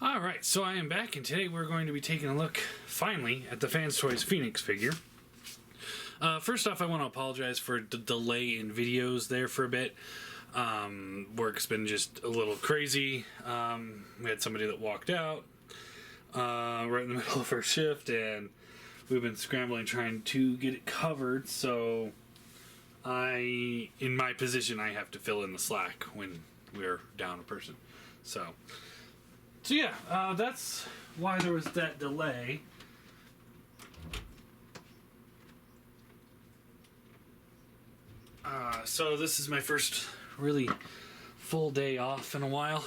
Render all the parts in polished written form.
Alright, so I am back, and today we're going to be taking a look, finally, at the Fanstoys Phoenix figure. First off, I want to apologize for the delay in videos there for a bit. Work's been just a little crazy. We had somebody that walked out right in the middle of our shift, and we've been scrambling trying to get it covered, so in my position, I have to fill in the slack when we're down a person. So yeah, that's why there was that delay. So this is my first really full day off in a while.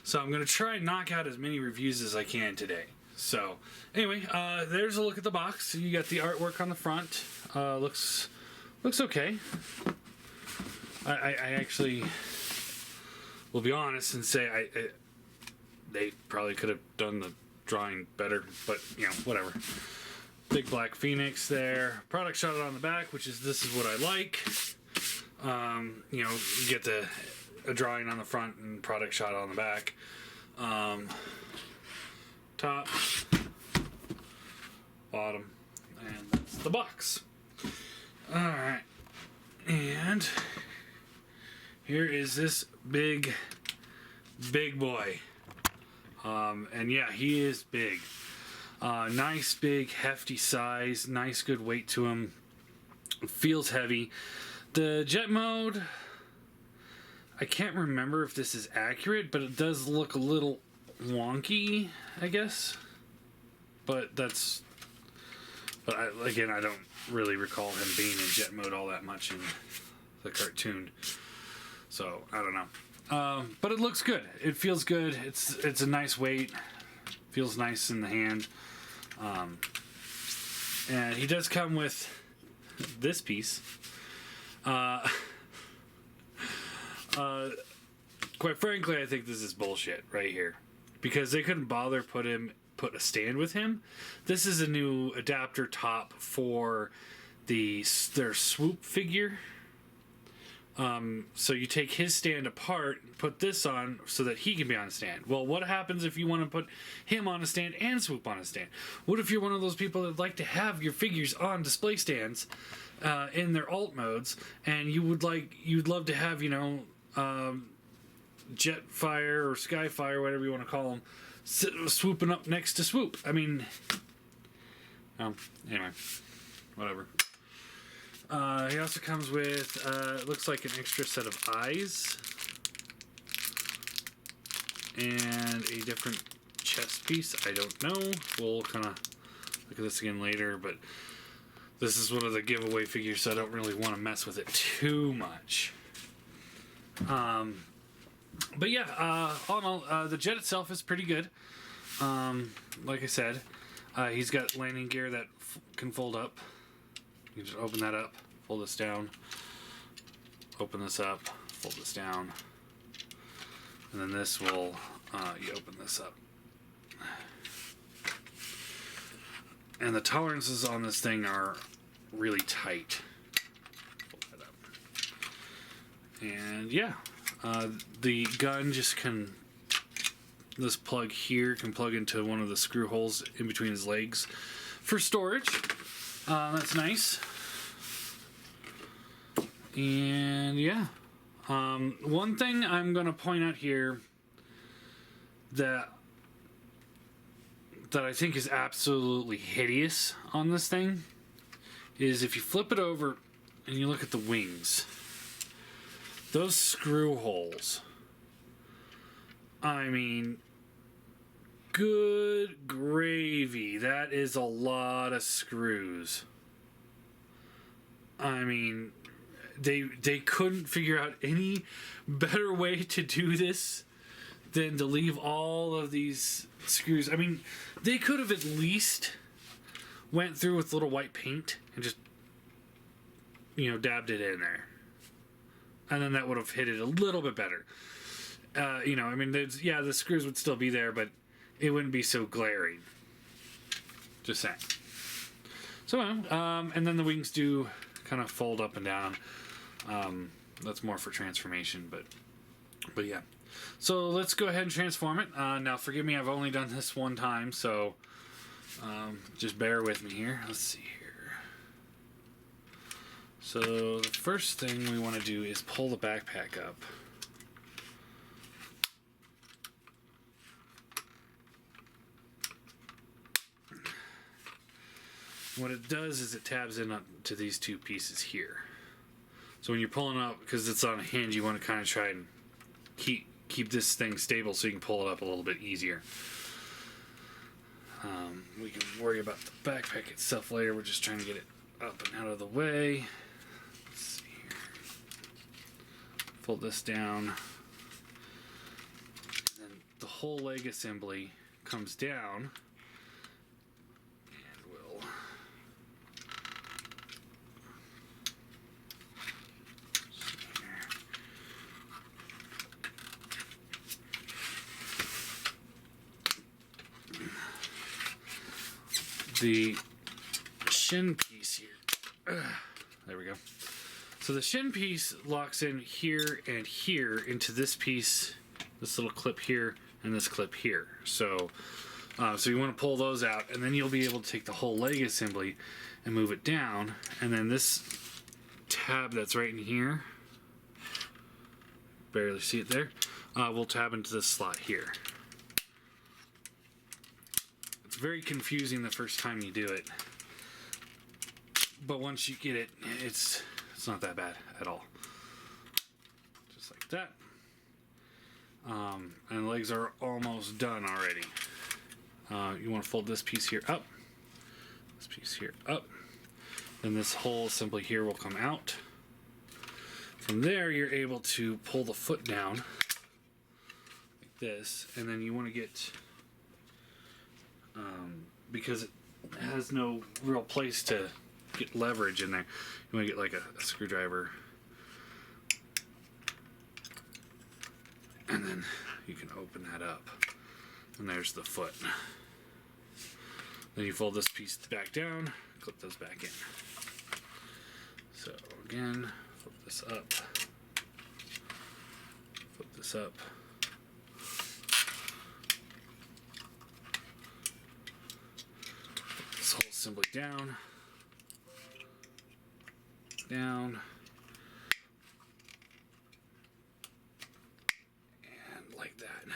So I'm going to try and knock out as many reviews as I can today. So anyway, there's a look at the box. You got the artwork on the front. Looks okay. I actually will be honest and say they probably could have done the drawing better, but you know, whatever. Big black Phoenix there. Product shot on the back, which is this is what I like. You know, you get a drawing on the front and product shot on the back. Top, bottom, and that's the box. Alright. And here is this big boy. And yeah, he is big. Nice, big, hefty size. Nice, good weight to him. Feels heavy. The jet mode, I can't remember if this is accurate, but it does look a little wonky, I guess. But again, I don't really recall him being in jet mode all that much in the cartoon. So, I don't know. But it looks good. It feels good. It's a nice weight. Feels nice in the hand. And he does come with this piece. Quite frankly, I think this is bullshit right here. Because they couldn't bother put a stand with him. This is a new adapter top for their swoop figure. So you take his stand apart, put this on so that he can be on a stand. Well, what happens if you want to put him on a stand and swoop on a stand? What if you're one of those people that like to have your figures on display stands in their alt modes, and you'd love to have, you know, Jetfire or Skyfire, whatever you want to call them, swooping up next to swoop. I mean, anyway, whatever. He also comes with, it looks like an extra set of eyes and a different chest piece. I don't know. We'll kind of look at this again later, but this is one of the giveaway figures, so I don't really want to mess with it too much. But yeah, all in all, the jet itself is pretty good. Like I said, he's got landing gear that can fold up. You just open that up, fold this down, open this up, fold this down, and then this will, you open this up. And the tolerances on this thing are really tight. Fold that up. And yeah, the gun just this plug here can plug into one of the screw holes in between his legs for storage. That's nice. And yeah, one thing I'm going to point out here that I think is absolutely hideous on this thing is if you flip it over and you look at the wings, those screw holes, I mean, good gravy. That is a lot of screws. I mean, they couldn't figure out any better way to do this than to leave all of these screws. I mean, they could have at least went through with little white paint and just, you know, dabbed it in there. And then that would have hit it a little bit better. You know, I mean, the screws would still be there, but it wouldn't be so glaring. Just saying. So, and then the wings do kind of fold up and down. That's more for transformation, but yeah. So let's go ahead and transform it. Now forgive me, I've only done this one time, so just bear with me here. Let's see here. So the first thing we want to do is pull the backpack up. What it does is it tabs in to these two pieces here. So when you're pulling up, because it's on a hinge, you want to kind of try and keep this thing stable so you can pull it up a little bit easier. We can worry about the backpack itself later. We're just trying to get it up and out of the way. Let's see here. Fold this down. And then the whole leg assembly comes down. And we'll the shin piece here. There we go. So the shin piece locks in here and here into this piece, this little clip here, and this clip here. So you want to pull those out, and then you'll be able to take the whole leg assembly and move it down, and then this tab that's right in here, barely see it there, will tab into this slot here. It's very confusing the first time you do it, but once you get it, it's not that bad at all. Just like that. And the legs are almost done already. You want to fold this piece here up, this piece here up, then this whole assembly here will come out. From there, you're able to pull the foot down like this, and then you want to get, because it has no real place to get leverage in there, you want to get like a screwdriver, and then you can open that up, and there's the foot. Then you fold this piece back down, clip those back in. So again, flip this up, flip this up. This whole assembly down, down, and like that.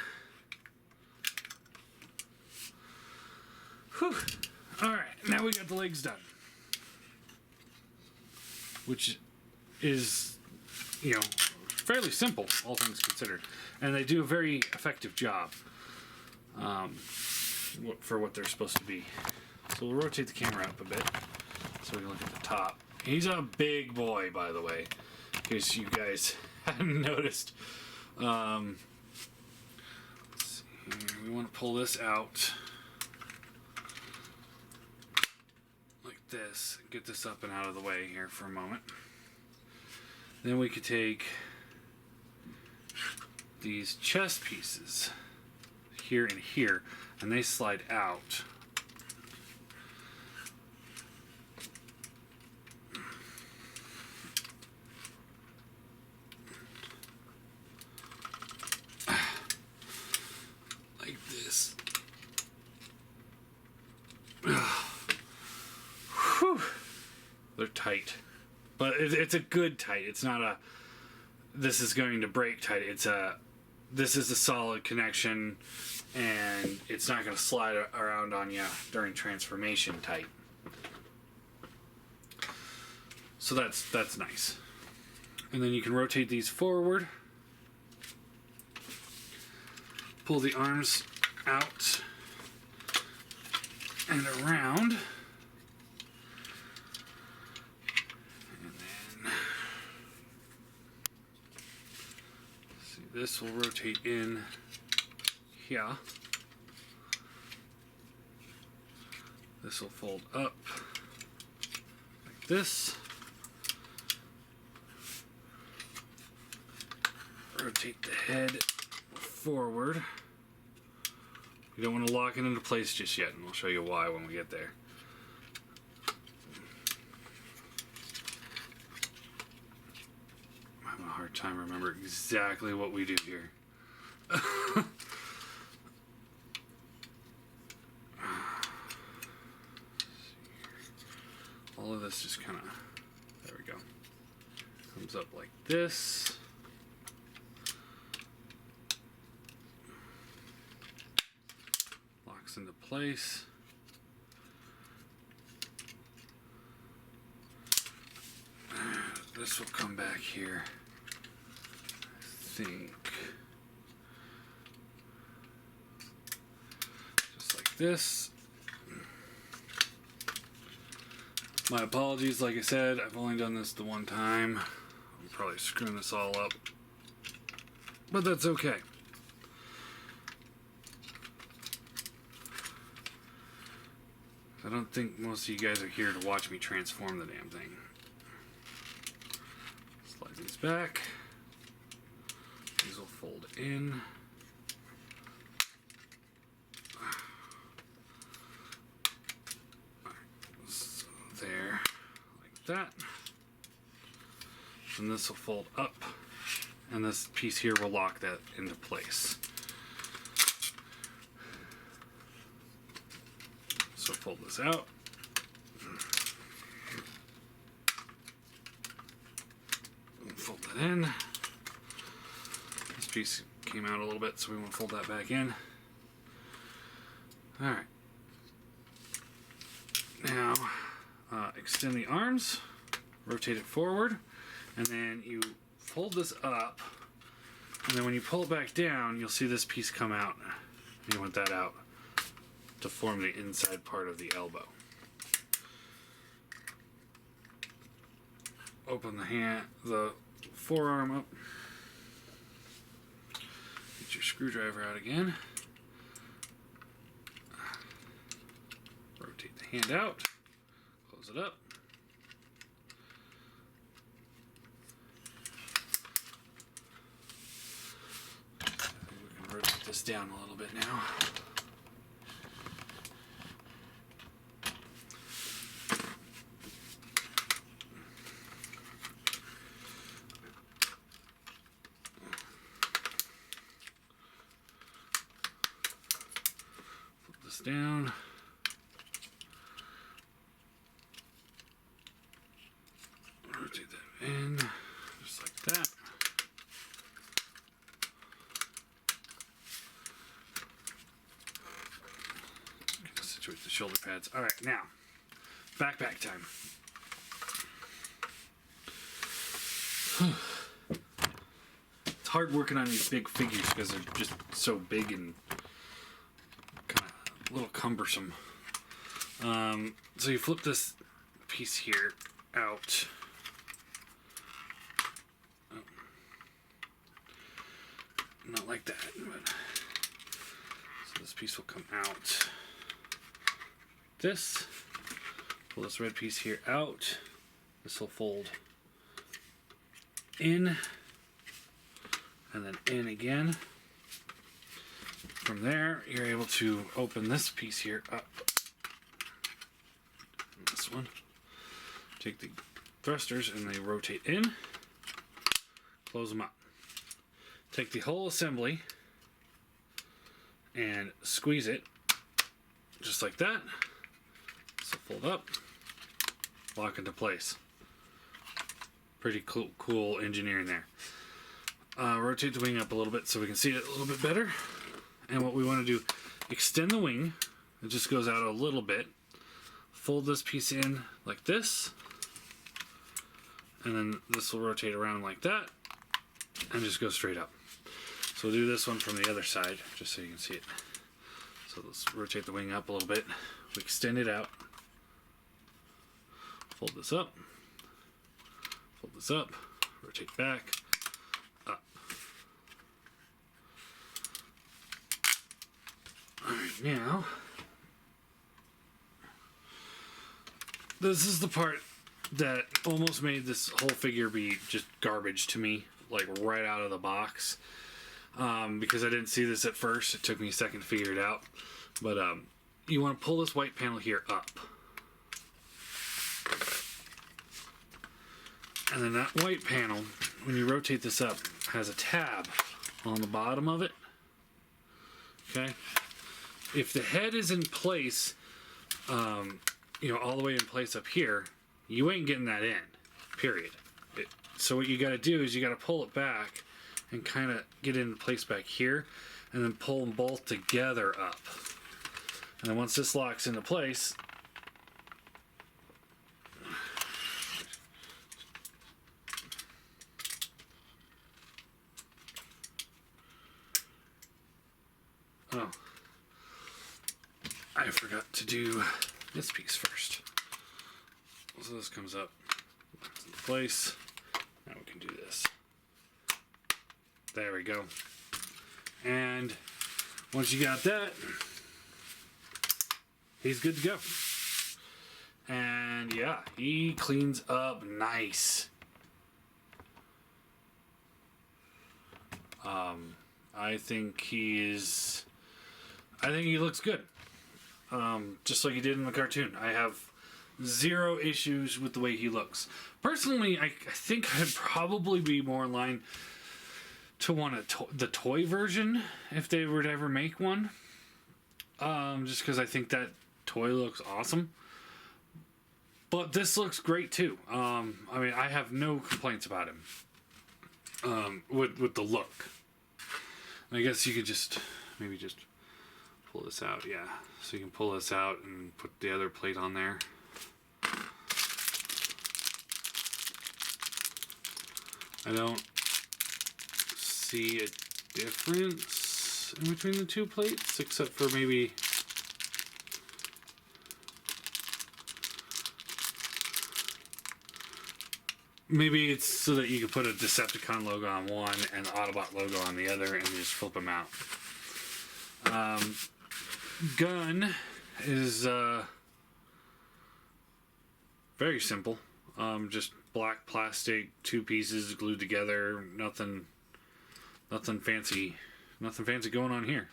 Whew. All right, now we got the legs done, which is, fairly simple, all things considered, and they do a very effective job for what they're supposed to be. So we'll rotate the camera up a bit so we can look at the top. He's a big boy, by the way, in case you guys hadn't noticed. Let's see here. We want to pull this out like this. Get this up and out of the way here for a moment. Then we could take these chest pieces here and here, and they slide out. Like this. Whew. They're tight. But it's a good tight. It's not a, this is going to break tight. It's a, this is a solid connection, and it's not going to slide around on you during transformation tight. So that's nice. And then you can rotate these forward. Pull the arms out and around. This will rotate in here. This will fold up like this. Rotate the head forward. You don't want to lock it into place just yet, and we'll show you why when we get there. I'm having a hard time remembering exactly what we do here. All of this just kind of, there we go, comes up like this. Locks into place. This will come back here, I think. Just like this. My apologies, like I said, I've only done this the one time. I'm probably screwing this all up, but that's okay. I don't think most of you guys are here to watch me transform the damn thing. Slide these back. These will fold in. So there, like that. And this will fold up. And this piece here will lock that into place. So fold this out. Fold that in. This piece came out a little bit, so we want to fold that back in. Alright. Now, extend the arms, rotate it forward, and then you fold this up, and then when you pull it back down, you'll see this piece come out. You want that out to form the inside part of the elbow. Open the forearm up. Get your screwdriver out again. Rotate the hand out. Close it up. We can rotate this down a little bit now. Down. Rotate that in, just like that. Situate the shoulder pads. All right, now, backpack time. It's hard working on these big figures because they're just so big and a little cumbersome. So you flip this piece here out. Oh. Not like that, but so this piece will come out. This. Pull this red piece here out. This will fold in and then in again. From there, you're able to open this piece here up. And this one. Take the thrusters and they rotate in. Close them up. Take the whole assembly and squeeze it just like that. So fold up, lock into place. Pretty cool engineering there. Rotate the wing up a little bit so we can see it a little bit better. And what we want to do, extend the wing. It just goes out a little bit. Fold this piece in like this. And then this will rotate around like that. And just go straight up. So we'll do this one from the other side, just so you can see it. So let's rotate the wing up a little bit. We extend it out. Fold this up. Fold this up. Rotate back. Up. Alright, now this is the part that almost made this whole figure be just garbage to me, like right out of the box. Because I didn't see this at first. It took me a second to figure it out. But you want to pull this white panel here up. And then that white panel, when you rotate this up, has a tab on the bottom of it. Okay? If the head is in place, all the way in place up here, you ain't getting that in, period. So what you got to do is you got to pull it back and kind of get it in place back here, and then pull them both together up. And then once this locks into place, oh, I forgot to do this piece first. So this comes up into place. Now we can do this. There we go. And once you got that, he's good to go. And yeah, he cleans up nice. I think he looks good. Just like he did in the cartoon. I have zero issues with the way he looks. Personally, I think I'd probably be more in line to want the toy version if they were to ever make one. Just because I think that toy looks awesome. But this looks great too. I have no complaints about him. With the look. I guess you could maybe just pull this out, yeah. So you can pull this out and put the other plate on there. I don't see a difference in between the two plates, except for maybe it's so that you can put a Decepticon logo on one and the Autobot logo on the other, and just flip them out. Gun is very simple. Just black plastic, two pieces glued together. Nothing fancy. Nothing fancy going on here.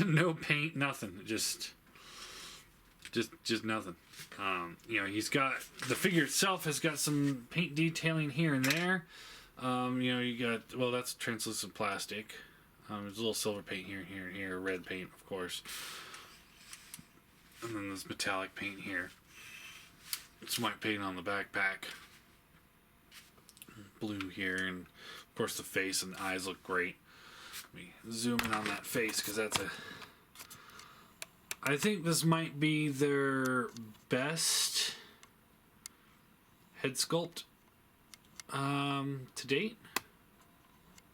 No paint, nothing. Just nothing. He's got the figure itself has got some paint detailing here and there. You got, that's translucent plastic. There's a little silver paint here and here, red paint, of course. And then there's metallic paint here. Some white paint on the backpack. Blue here, and of course the face and the eyes look great. Let me zoom in on that face, because I think this might be their best head sculpt to date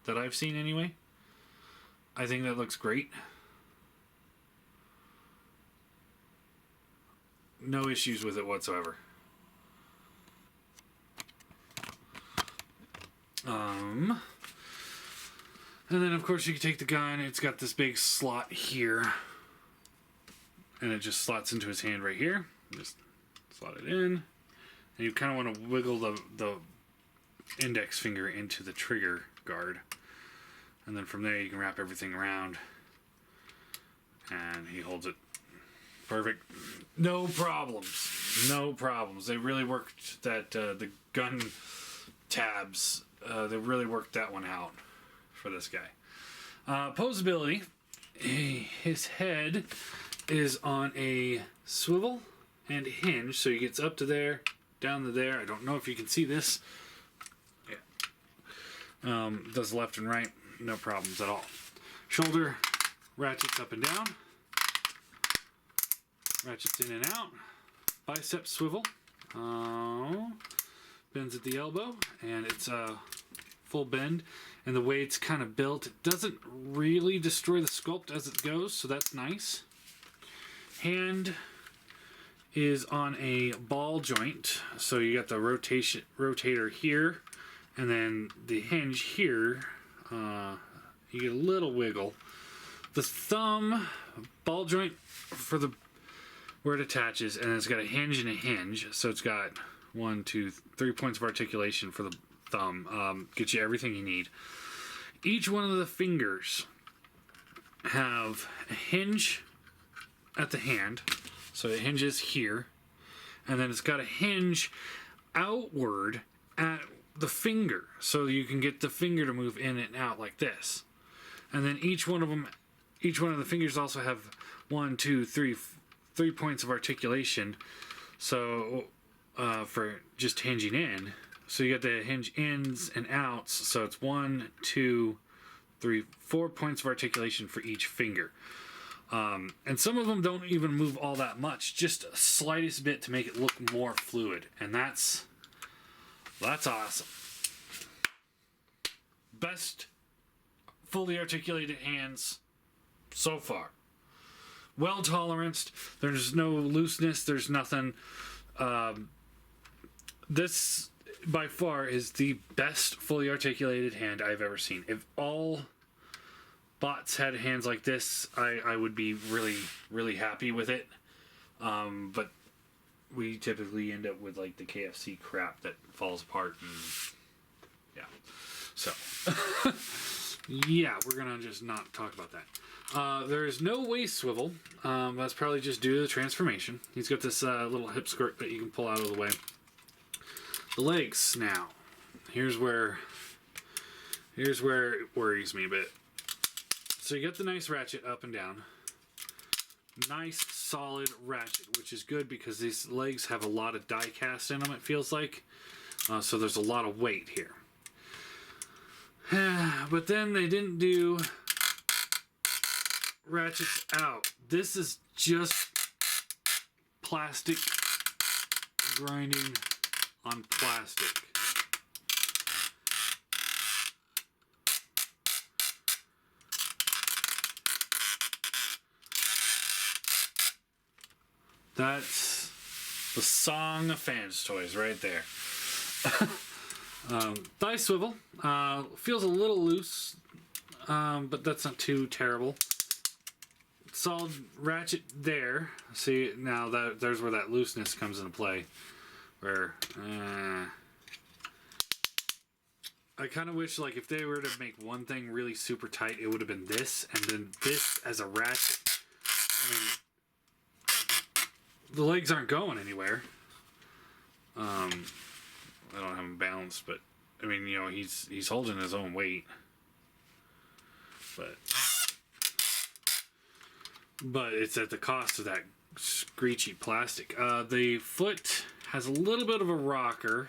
that I've seen anyway. I think that looks great. No issues with it whatsoever. And then of course you can take the gun. It's got this big slot here, and it just slots into his hand right here. Just slot it in, and you kind of want to wiggle the index finger into the trigger guard, and then from there you can wrap everything around, and he holds it perfect. No problems. They really worked that the gun tabs. They really worked that one out for this guy. Posability. His head is on a swivel and hinge, so he gets up to there, down to there. I don't know if you can see this. Yeah. Does left and right, no problems at all. Shoulder ratchets up and down, ratchets in and out. Bicep swivel, bends at the elbow, and it's a full bend. And the way it's kind of built, it doesn't really destroy the sculpt as it goes, so that's nice. Hand is on a ball joint, so you got the rotator here, and then the hinge here. You get a little wiggle. The thumb ball joint for where it attaches, and it's got a hinge and a hinge, so it's got 1, 2, 3 points of articulation for the thumb. Gets you everything you need. Each one of the fingers have a hinge at the hand, so it hinges here, and then it's got a hinge outward at the finger, so you can get the finger to move in and out like this. And then each one of them each one of the fingers also have 3 points of articulation. So for just hinging in. So you got the hinge ins and outs. So it's 1, 2, 3, 4 points of articulation for each finger. And some of them don't even move all that much, just a slightest bit to make it look more fluid. And that's awesome. Best fully articulated hands so far. Well toleranced. There's no looseness. There's nothing. This by far is the best fully articulated hand I've ever seen. If all bots had hands like this, I would be really, really happy with it. But we typically end up with like the KFC crap that falls apart and yeah. So yeah, we're gonna just not talk about that. There is no waist swivel. That's probably just due to the transformation. He's got this little hip skirt that you can pull out of the way. The legs now. Here's where it worries me a bit. So you get the nice ratchet up and down. Nice solid ratchet, which is good because these legs have a lot of die cast in them, it feels like. So there's a lot of weight here. But then they didn't do ratchets out. This is just plastic grinding on plastic. That's the song of Fanstoys right there. Thigh swivel. Feels a little loose, but that's not too terrible. Solid ratchet there. See, now there's where that looseness comes into play. Where I kind of wish, like, if they were to make one thing really super tight, it would have been this, and then this as a ratchet. I mean, the legs aren't going anywhere. I don't have them balanced, but I mean, you know, he's holding his own weight. But it's at the cost of that screechy plastic. The foot has a little bit of a rocker,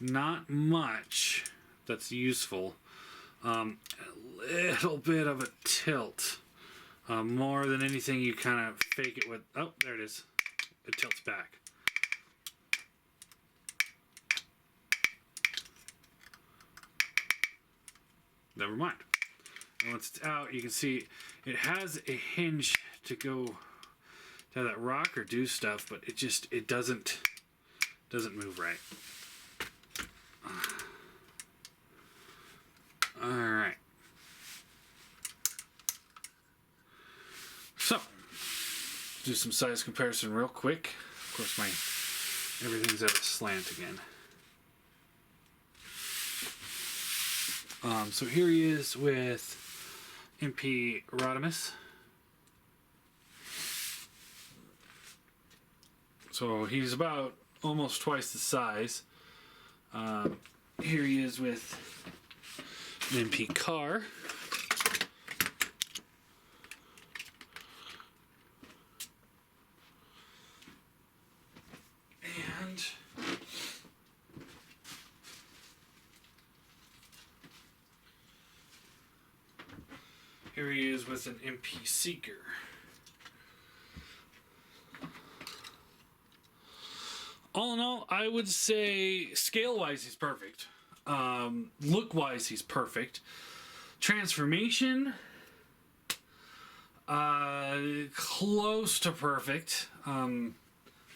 not much that's useful. A little bit of a tilt. More than anything, you kind of fake it with. Oh, there it is. It tilts back. Never mind. And once it's out, you can see it has a hinge to go to have that rock or do stuff, but it doesn't move right. All right. So, do some size comparison real quick. Of course, everything's at a slant again. So here he is with MP Rodimus. So he's about almost twice the size. Here he is with an MP Car. And here he is with an MP Seeker. All in all, I would say scale-wise he's perfect. Look-wise he's perfect. Transformation, close to perfect.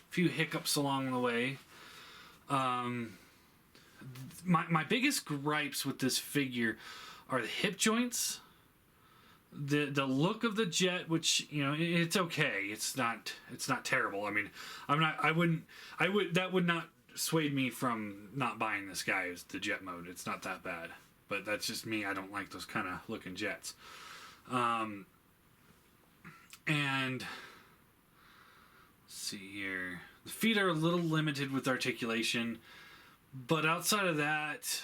Few hiccups along the way. My biggest gripes with this figure are the hip joints. The look of the jet, which, you know, it's okay. It's not terrible. I mean, that would not sway me from not buying this guy as the jet mode. It's not that bad. But that's just me. I don't like those kind of looking jets. And let's see here. The feet are a little limited with articulation, but outside of that,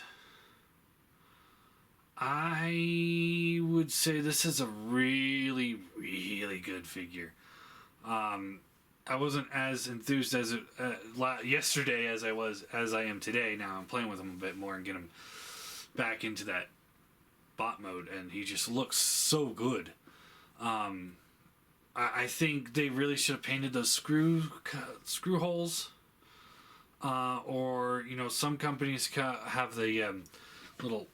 I would say this is a really, really good figure. I wasn't as enthused as yesterday as I am today. Now I'm playing with him a bit more and get him back into that bot mode, and he just looks so good. I think they really should have painted those screw holes, or some companies have the little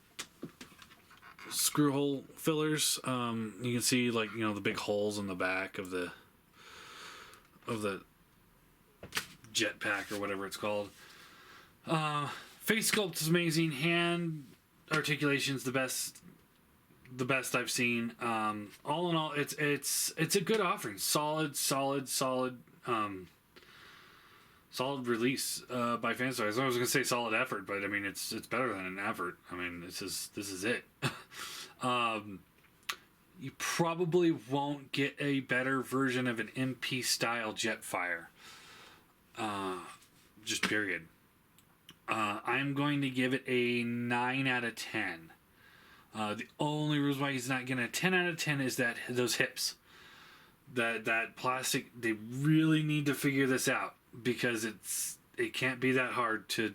screw hole fillers. You can see the big holes in the back of the jetpack or whatever it's called. Face sculpt is amazing. Hand articulation's the best I've seen. All in all, it's a good offering. Solid release by Fanstoys. I was gonna say solid effort, but I mean it's better than an effort. I mean this is it. You probably won't get a better version of an MP style Jetfire. Just period. I'm going to give it a 9 out of 10. The only reason why he's not getting a 10 out of 10 is that those hips. That plastic, they really need to figure this out, because it can't be that hard to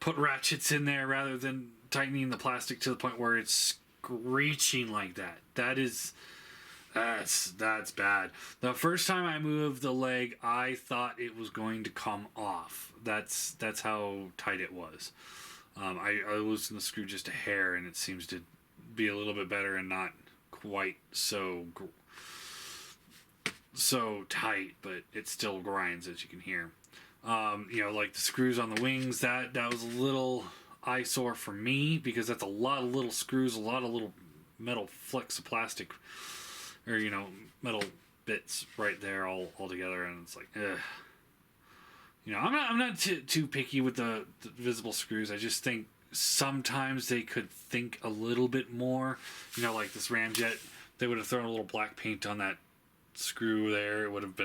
put ratchets in there rather than tightening the plastic to the point where it's screeching like that. That's bad. The first time I moved the leg, I thought it was going to come off. That's how tight it was. I loosened the screw just a hair, and it seems to be a little bit better and not quite so tight, but it still grinds, as you can hear. Like the screws on the wings, that was a little eyesore for me, because that's a lot of little screws, a lot of little metal flecks of plastic, or metal bits right there all together, and it's like, ugh. I'm not too picky with the visible screws. I just think sometimes they could think a little bit more. Like this Ramjet, they would have thrown a little black paint on that screw there. It would have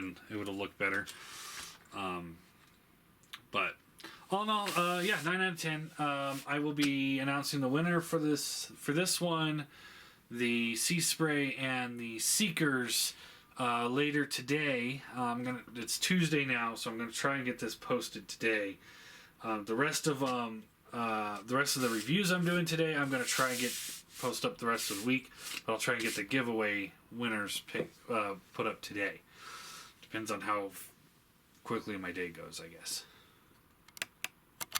looked better. But all in all, 9 out of 10. I will be announcing the winner for this one, the Sea Spray and the Seekers, later today. It's Tuesday now, so I'm gonna try and get this posted today. The rest of the reviews I'm doing today, I'm gonna try and post up the rest of the week. But I'll try and get the giveaway winners put up today. Depends on how quickly my day goes, I guess.